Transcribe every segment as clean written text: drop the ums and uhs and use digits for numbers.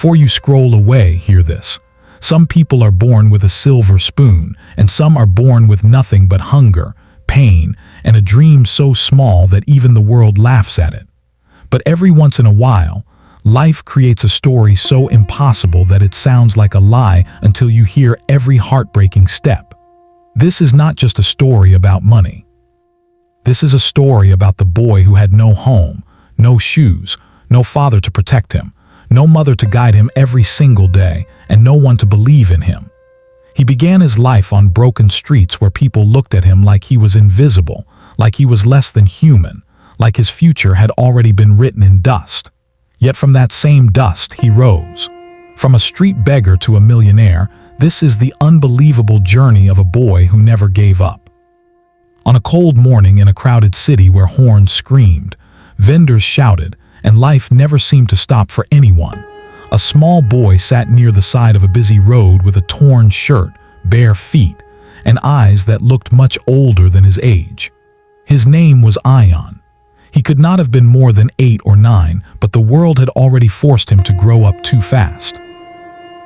Before you scroll away, hear this. Some people are born with a silver spoon, and some are born with nothing but hunger, pain, and a dream so small that even the world laughs at it. But every once in a while, life creates a story so impossible that it sounds like a lie until you hear every heartbreaking step. This is not just a story about money. This is a story about the boy who had no home, no shoes, no father to protect him, no mother to guide him every single day, and no one to believe in him. He began his life on broken streets where people looked at him like he was invisible, like he was less than human, like his future had already been written in dust. Yet from that same dust he rose. From a street beggar to a millionaire, this is the unbelievable journey of a boy who never gave up. On a cold morning in a crowded city where horns screamed, vendors shouted, and life never seemed to stop for anyone, a small boy sat near the side of a busy road with a torn shirt, bare feet, and eyes that looked much older than his age. His name was Ayaan. He could not have been more than 8 or 9, but the world had already forced him to grow up too fast.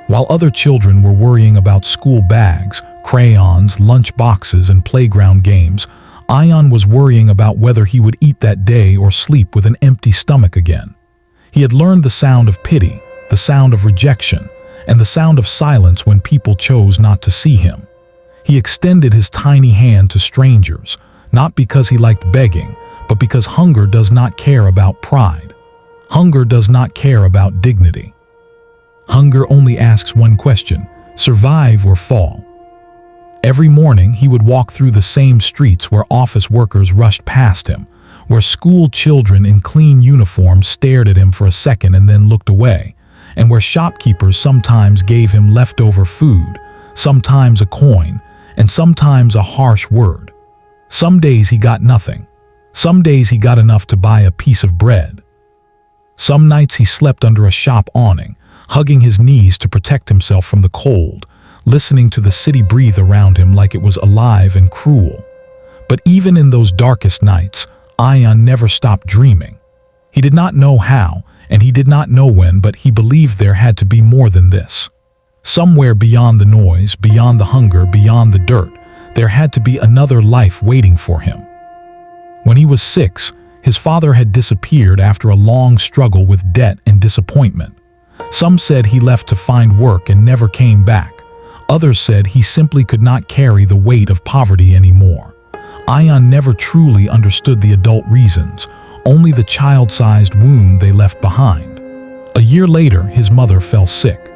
While other children were worrying about school bags, crayons, lunch boxes, and playground games, Ayaan was worrying about whether he would eat that day or sleep with an empty stomach again. He had learned the sound of pity, the sound of rejection, and the sound of silence when people chose not to see him. He extended his tiny hand to strangers, not because he liked begging, but because hunger does not care about pride. Hunger does not care about dignity. Hunger only asks one question: survive or fall. Every morning he would walk through the same streets where office workers rushed past him, where school children in clean uniforms stared at him for a second and then looked away, and where shopkeepers sometimes gave him leftover food, sometimes a coin, and sometimes a harsh word. Some days he got nothing. Some days he got enough to buy a piece of bread. Some nights he slept under a shop awning, hugging his knees to protect himself from the cold, listening to the city breathe around him like it was alive and cruel. But even in those darkest nights, Ayaan never stopped dreaming. He did not know how, and he did not know when, but he believed there had to be more than this. Somewhere beyond the noise, beyond the hunger, beyond the dirt, there had to be another life waiting for him. When he was 6, his father had disappeared after a long struggle with debt and disappointment. Some said he left to find work and never came back. Others said he simply could not carry the weight of poverty anymore. Ayaan never truly understood the adult reasons, only the child-sized wound they left behind. A year later, his mother fell sick.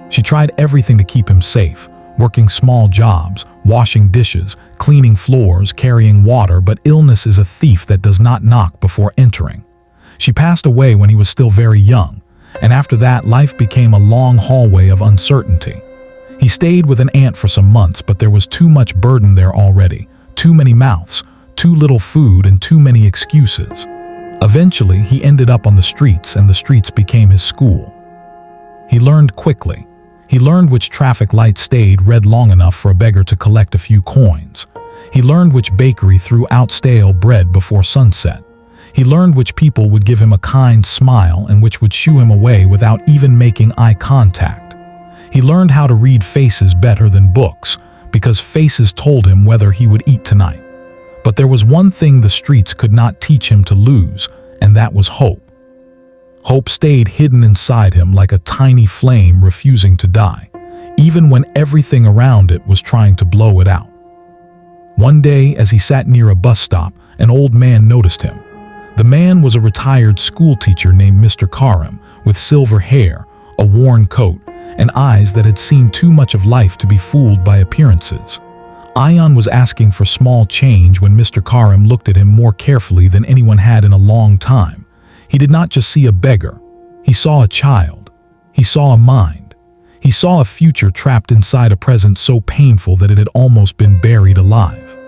She tried everything to keep him safe, working small jobs, washing dishes, cleaning floors, carrying water, but illness is a thief that does not knock before entering. She passed away when he was still very young, and after that, life became a long hallway of uncertainty. He stayed with an aunt for some months, but there was too much burden there already, too many mouths, too little food, and too many excuses. Eventually, he ended up on the streets, and the streets became his school. He learned quickly. He learned which traffic light stayed red long enough for a beggar to collect a few coins. He learned which bakery threw out stale bread before sunset. He learned which people would give him a kind smile and which would shoo him away without even making eye contact. He learned how to read faces better than books, because faces told him whether he would eat tonight. But there was one thing the streets could not teach him to lose, and that was hope. Hope stayed hidden inside him like a tiny flame refusing to die, even when everything around it was trying to blow it out. One day, as he sat near a bus stop, an old man noticed him. The man was a retired schoolteacher named Mr. Karim, with silver hair, a worn coat, and eyes that had seen too much of life to be fooled by appearances. Ayaan was asking for small change when Mr. Karim looked at him more carefully than anyone had in a long time. He did not just see a beggar. He saw a child. He saw a mind. He saw a future trapped inside a present so painful that it had almost been buried alive.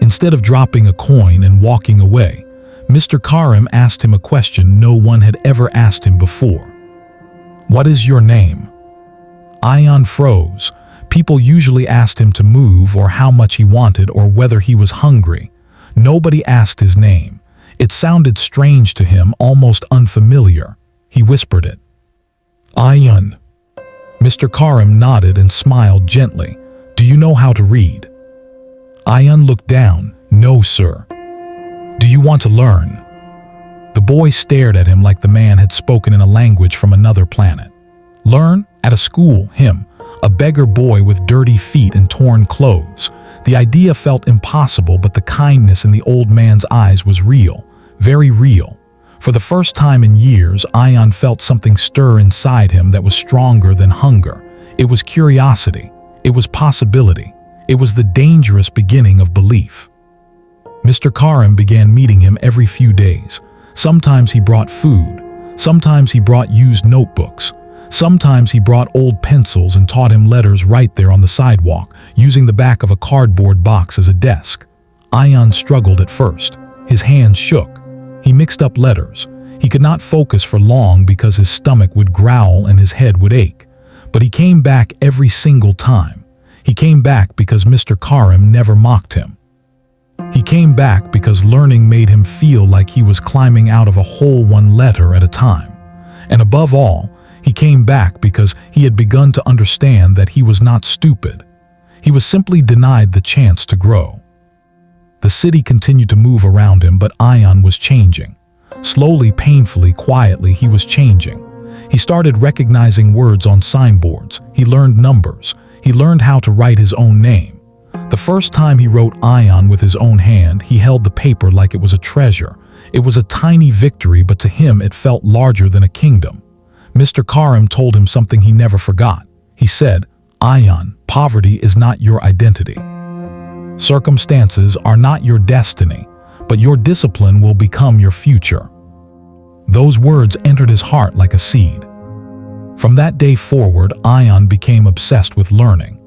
Instead of dropping a coin and walking away, Mr. Karim asked him a question no one had ever asked him before. "What is your name?" Ayaan froze. People usually asked him to move or how much he wanted or whether he was hungry. Nobody asked his name. It sounded strange to him, almost unfamiliar. He whispered it. Ayaan. Mr. Karim nodded and smiled gently. Do you know how to read? Ayaan looked down. No, sir. Do you want to learn? The boy stared at him like the man had spoken in a language from another planet. Learn? At a school, him, a beggar boy with dirty feet and torn clothes. The idea felt impossible, but the kindness in the old man's eyes was real, very real. For the first time in years, Ayaan felt something stir inside him that was stronger than hunger. It was curiosity. It was possibility. It was the dangerous beginning of belief. Mr. Karim began meeting him every few days. Sometimes he brought food. Sometimes he brought used notebooks. Sometimes he brought old pencils and taught him letters right there on the sidewalk, using the back of a cardboard box as a desk. Ayaan struggled at first. His hands shook. He mixed up letters. He could not focus for long because his stomach would growl and his head would ache. But he came back every single time. He came back because Mr. Karim never mocked him. He came back because learning made him feel like he was climbing out of a hole one letter at a time. And above all, he came back because he had begun to understand that he was not stupid. He was simply denied the chance to grow. The city continued to move around him, but Ayaan was changing. Slowly, painfully, quietly, he was changing. He started recognizing words on signboards. He learned numbers. He learned how to write his own name. The first time he wrote Ayaan with his own hand, he held the paper like it was a treasure. It was a tiny victory, but to him it felt larger than a kingdom. Mr. Karim told him something he never forgot. He said, Ayaan, poverty is not your identity. Circumstances are not your destiny, but your discipline will become your future. Those words entered his heart like a seed. From that day forward, Ayaan became obsessed with learning.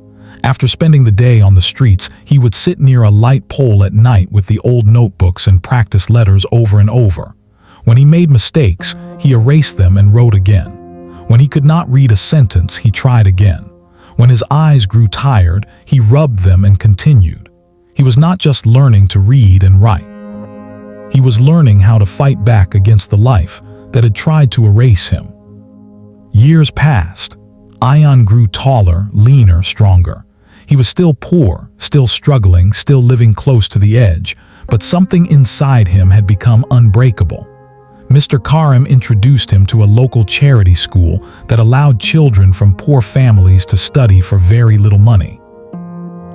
After spending the day on the streets, he would sit near a light pole at night with the old notebooks and practice letters over and over. When he made mistakes, he erased them and wrote again. When he could not read a sentence, he tried again. When his eyes grew tired, he rubbed them and continued. He was not just learning to read and write. He was learning how to fight back against the life that had tried to erase him. Years passed. Ayaan grew taller, leaner, stronger. He was still poor, still struggling, still living close to the edge, but something inside him had become unbreakable. Mr. Karim introduced him to a local charity school that allowed children from poor families to study for very little money.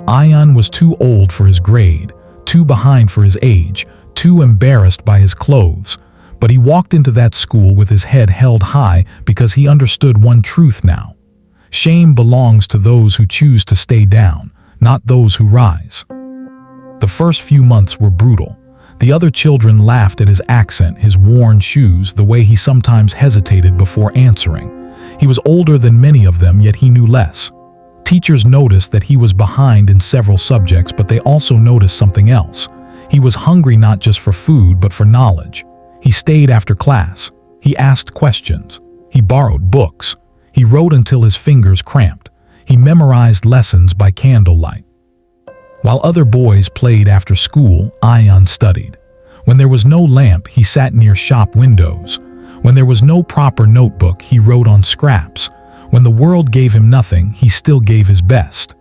Ayaan was too old for his grade, too behind for his age, too embarrassed by his clothes, but he walked into that school with his head held high because he understood one truth now. Shame belongs to those who choose to stay down, not those who rise. The first few months were brutal. The other children laughed at his accent, his worn shoes, the way he sometimes hesitated before answering. He was older than many of them, yet he knew less. Teachers noticed that he was behind in several subjects, but they also noticed something else. He was hungry not just for food, but for knowledge. He stayed after class. He asked questions. He borrowed books. He wrote until his fingers cramped. He memorized lessons by candlelight. While other boys played after school, Ayaan studied. When there was no lamp, he sat near shop windows. When there was no proper notebook, he wrote on scraps. When the world gave him nothing, he still gave his best.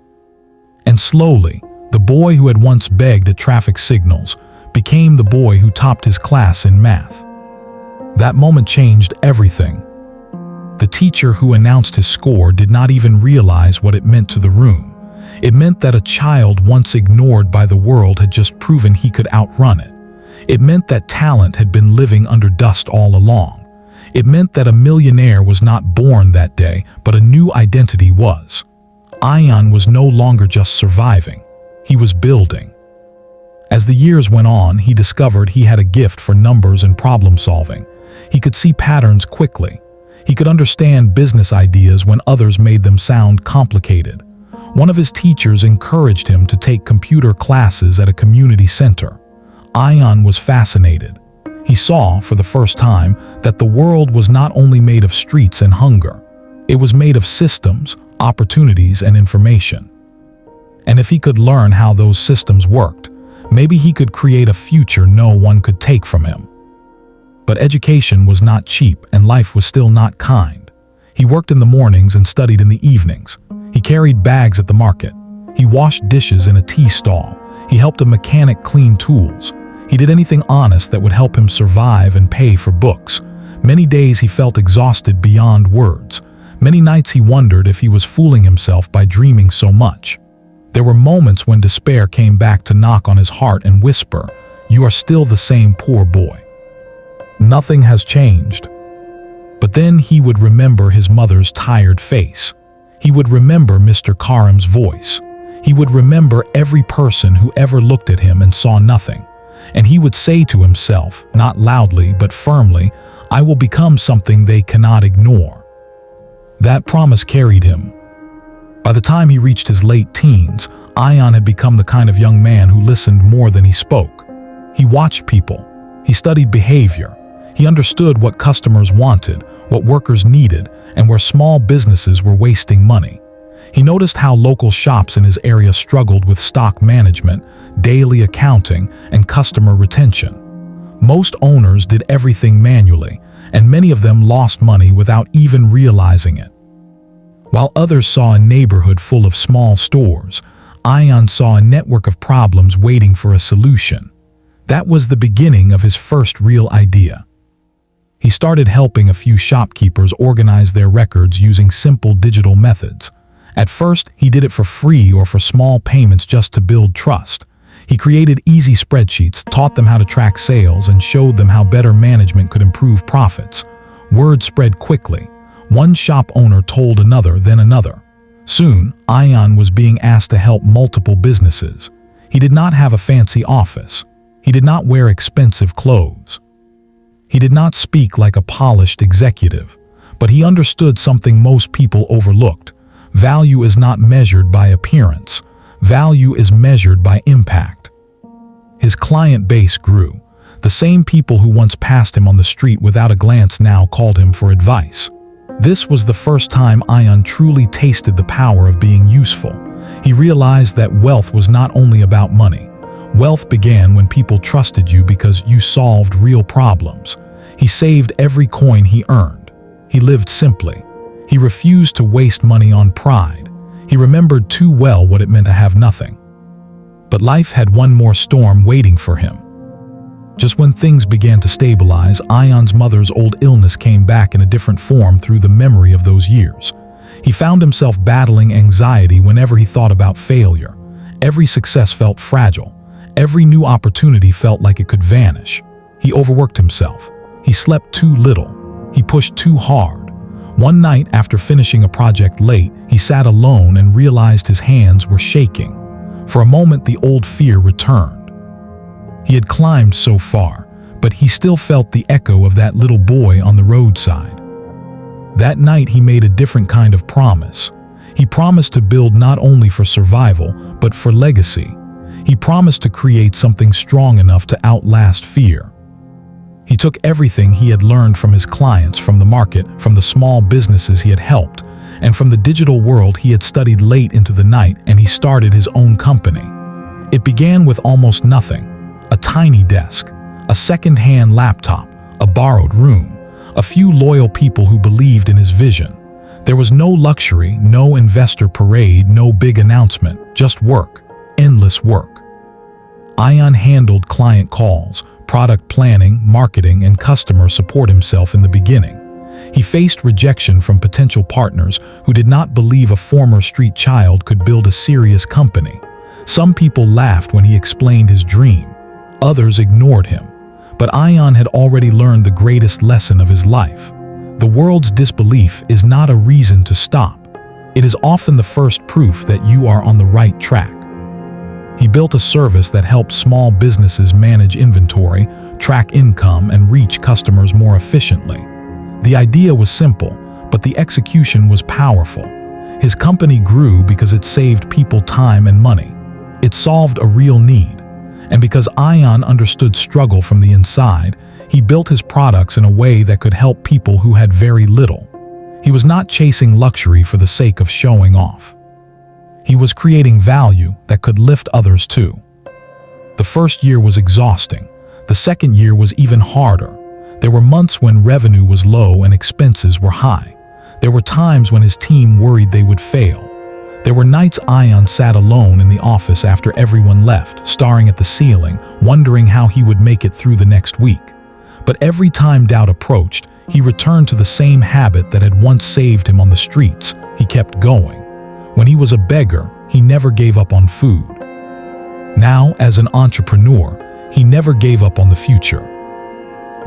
And slowly, the boy who had once begged at traffic signals became the boy who topped his class in math. That moment changed everything. The teacher who announced his score did not even realize what it meant to the room. It meant that a child once ignored by the world had just proven he could outrun it. It meant that talent had been living under dust all along. It meant that a millionaire was not born that day, but a new identity was. Ayaan was no longer just surviving. He was building. As the years went on, he discovered he had a gift for numbers and problem solving. He could see patterns quickly. He could understand business ideas when others made them sound complicated. One of his teachers encouraged him to take computer classes at a community center. Ayaan was fascinated. He saw, for the first time, that the world was not only made of streets and hunger. It was made of systems, opportunities, and information. And if he could learn how those systems worked, maybe he could create a future no one could take from him. But education was not cheap, and life was still not kind. He worked in the mornings and studied in the evenings. He carried bags at the market. He washed dishes in a tea stall. He helped a mechanic clean tools. He did anything honest that would help him survive and pay for books. Many days he felt exhausted beyond words. Many nights he wondered if he was fooling himself by dreaming so much. There were moments when despair came back to knock on his heart and whisper, "You are still the same poor boy. Nothing has changed." But then he would remember his mother's tired face. He would remember Mr. Karim's voice. He would remember every person who ever looked at him and saw nothing. And he would say to himself, not loudly but firmly, "I will become something they cannot ignore." That promise carried him. By the time he reached his late teens, Ayaan had become the kind of young man who listened more than he spoke. He watched people. He studied behavior. He understood what customers wanted, what workers needed, and where small businesses were wasting money. He noticed how local shops in his area struggled with stock management, daily accounting, and customer retention. Most owners did everything manually, and many of them lost money without even realizing it. While others saw a neighborhood full of small stores, Ayaan saw a network of problems waiting for a solution. That was the beginning of his first real idea. He started helping a few shopkeepers organize their records using simple digital methods. At first, he did it for free or for small payments just to build trust. He created easy spreadsheets, taught them how to track sales, and showed them how better management could improve profits. Word spread quickly. One shop owner told another, then another. Soon, Ayaan was being asked to help multiple businesses. He did not have a fancy office. He did not wear expensive clothes. He did not speak like a polished executive, but he understood something most people overlooked. Value is not measured by appearance. Value is measured by impact. His client base grew. The same people who once passed him on the street without a glance now called him for advice. This was the first time Ayaan truly tasted the power of being useful. He realized that wealth was not only about money. Wealth began when people trusted you because you solved real problems. He saved every coin he earned. He lived simply. He refused to waste money on pride. He remembered too well what it meant to have nothing. But life had one more storm waiting for him. Just when things began to stabilize, Ayaan's mother's old illness came back in a different form through the memory of those years. He found himself battling anxiety whenever he thought about failure. Every success felt fragile. Every new opportunity felt like it could vanish. He overworked himself. He slept too little. He pushed too hard. One night, after finishing a project late, he sat alone and realized his hands were shaking. For a moment, the old fear returned. He had climbed so far, but he still felt the echo of that little boy on the roadside. That night, he made a different kind of promise. He promised to build not only for survival, but for legacy. He promised to create something strong enough to outlast fear. He took everything he had learned from his clients, from the market, from the small businesses he had helped, and from the digital world he had studied late into the night, and he started his own company. It began with almost nothing. A tiny desk, a second-hand laptop, a borrowed room, a few loyal people who believed in his vision. There was no luxury, no investor parade, no big announcement, just work, endless work. Ayaan handled client calls, product planning, marketing, and customer support himself in the beginning. He faced rejection from potential partners who did not believe a former street child could build a serious company. Some people laughed when he explained his dream. Others ignored him. But Ayaan had already learned the greatest lesson of his life. The world's disbelief is not a reason to stop. It is often the first proof that you are on the right track. He built a service that helped small businesses manage inventory, track income, and reach customers more efficiently. The idea was simple, but the execution was powerful. His company grew because it saved people time and money. It solved a real need. And because Ayaan understood struggle from the inside, he built his products in a way that could help people who had very little. He was not chasing luxury for the sake of showing off. He was creating value that could lift others too. The first year was exhausting. The second year was even harder. There were months when revenue was low and expenses were high. There were times when his team worried they would fail. There were nights Ayaan sat alone in the office after everyone left, staring at the ceiling, wondering how he would make it through the next week. But every time doubt approached, he returned to the same habit that had once saved him on the streets. He kept going. When he was a beggar, he never gave up on food. Now, as an entrepreneur, he never gave up on the future.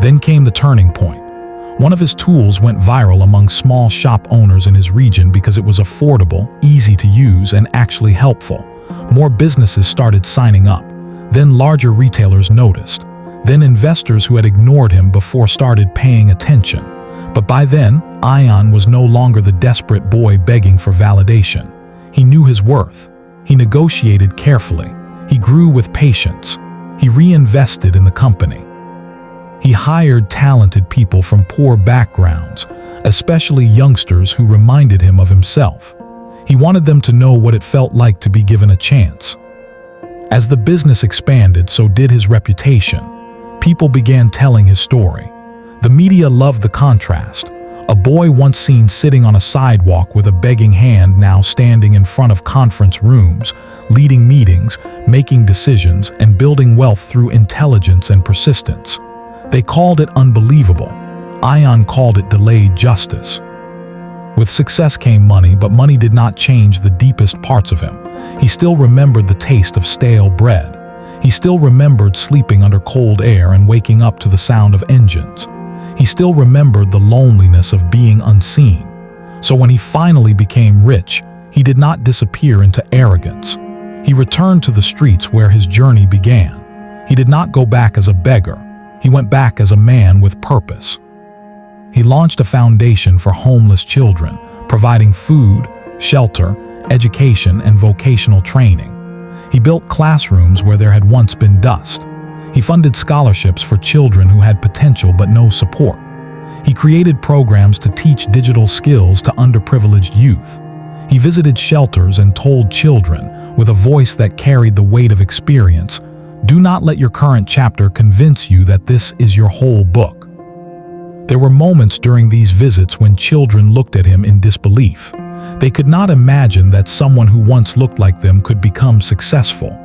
Then came the turning point. One of his tools went viral among small shop owners in his region because it was affordable, easy to use, and actually helpful. More businesses started signing up. Then larger retailers noticed. Then investors who had ignored him before started paying attention. But by then, Ayaan was no longer the desperate boy begging for validation. He knew his worth. He negotiated carefully. He grew with patience. He reinvested in the company. He hired talented people from poor backgrounds, especially youngsters who reminded him of himself. He wanted them to know what it felt like to be given a chance. As the business expanded, so did his reputation. People began telling his story. The media loved the contrast. A boy once seen sitting on a sidewalk with a begging hand now standing in front of conference rooms, leading meetings, making decisions, and building wealth through intelligence and persistence. They called it unbelievable. Ayaan called it delayed justice. With success came money, but money did not change the deepest parts of him. He still remembered the taste of stale bread. He still remembered sleeping under cold air and waking up to the sound of engines. He still remembered the loneliness of being unseen. So when he finally became rich, he did not disappear into arrogance. He returned to the streets where his journey began. He did not go back as a beggar. He went back as a man with purpose. He launched a foundation for homeless children, providing food, shelter, education, and vocational training. He built classrooms where there had once been dust. He funded scholarships for children who had potential but no support. He created programs to teach digital skills to underprivileged youth. He visited shelters and told children, with a voice that carried the weight of experience, "Do not let your current chapter convince you that this is your whole book." There were moments during these visits when children looked at him in disbelief. They could not imagine that someone who once looked like them could become successful.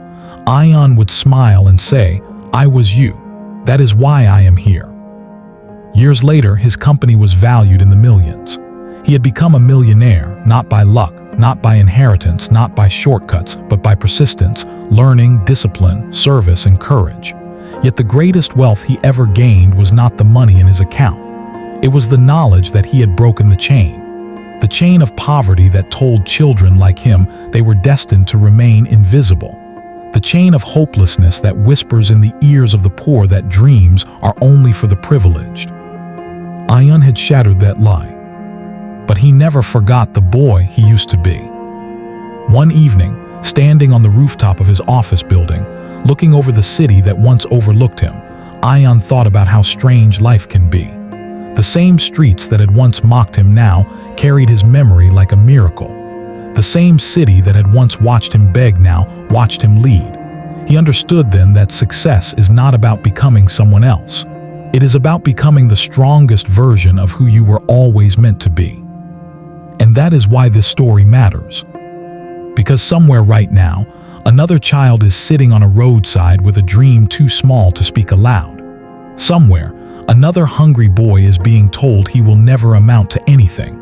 Ayaan would smile and say, "I was you. That is why I am here." Years later, his company was valued in the millions. He had become a millionaire, not by luck, not by inheritance, not by shortcuts, but by persistence, learning, discipline, service, and courage. Yet the greatest wealth he ever gained was not the money in his account. It was the knowledge that he had broken the chain of poverty that told children like him they were destined to remain invisible. The chain of hopelessness that whispers in the ears of the poor that dreams are only for the privileged. Ayaan had shattered that lie. But he never forgot the boy he used to be. One evening, standing on the rooftop of his office building, looking over the city that once overlooked him, Ayaan thought about how strange life can be. The same streets that had once mocked him now carried his memory like a miracle. The same city that had once watched him beg now watched him lead. He understood then that success is not about becoming someone else. It is about becoming the strongest version of who you were always meant to be. And that is why this story matters. Because somewhere right now, another child is sitting on a roadside with a dream too small to speak aloud. Somewhere, another hungry boy is being told he will never amount to anything.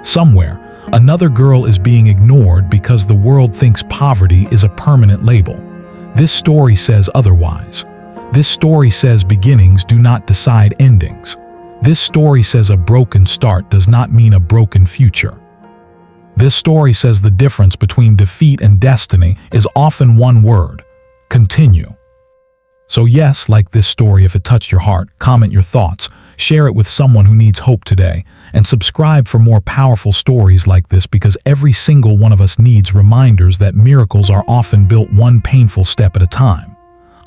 Somewhere, another girl is being ignored because the world thinks poverty is a permanent label. This story says otherwise. This story says beginnings do not decide endings. This story says a broken start does not mean a broken future. This story says the difference between defeat and destiny is often one word: continue. So yes, like this story if it touched your heart, comment your thoughts, share it with someone who needs hope today, and subscribe for more powerful stories like this because every single one of us needs reminders that miracles are often built one painful step at a time.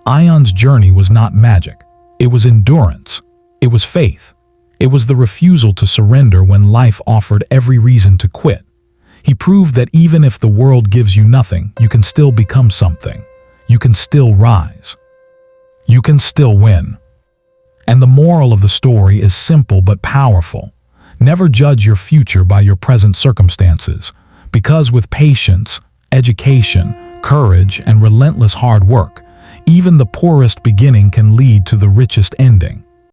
Ayaan's journey was not magic. It was endurance. It was faith. It was the refusal to surrender when life offered every reason to quit. He proved that even if the world gives you nothing, you can still become something. You can still rise. You can still win. And the moral of the story is simple but powerful. Never judge your future by your present circumstances, because with patience, education, courage, and relentless hard work, even the poorest beginning can lead to the richest ending.